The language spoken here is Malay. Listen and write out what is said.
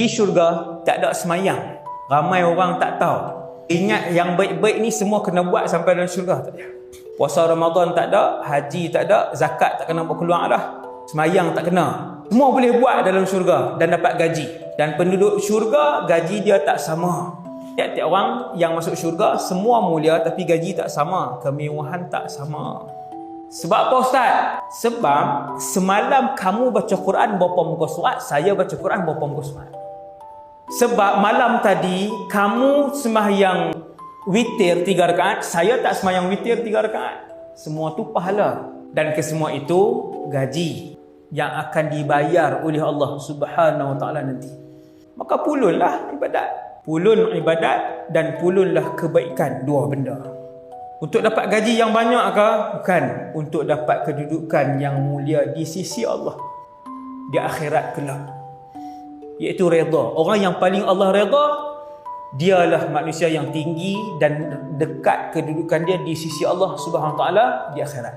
Di syurga tak ada semayang. Ramai orang tak tahu. Ingat yang baik-baik ni semua kena buat sampai dalam syurga tak ada. Puasa Ramadan tak ada, haji tak ada, zakat tak kena buat keluar dah. Semayang tak kena. Semua boleh buat dalam syurga dan dapat gaji. Dan penduduk syurga gaji dia tak sama. Tiap-tiap orang yang masuk syurga semua mulia tapi gaji tak sama, kemewahan tak sama. Sebab apa Ustaz? Sebab semalam kamu baca Quran berapa muka surat, saya baca Quran berapa muka surat. Sebab malam tadi kamu sembahyang witir 3 rakaat, saya tak sembahyang witir 3 rakaat. Semua tu pahala dan kesemua itu gaji yang akan dibayar oleh Allah Subhanahu Wa Taala nanti. Maka pulunlah ibadat. Pulun ibadat dan pulunlah kebaikan, dua benda. Untuk dapat gaji yang banyak ke? Bukan. Untuk dapat kedudukan yang mulia di sisi Allah di akhirat kelak, iaitu redha. Orang yang paling Allah redha, dialah manusia yang tinggi dan dekat kedudukan dia di sisi Allah Subhanahu Wa Taala di akhirat.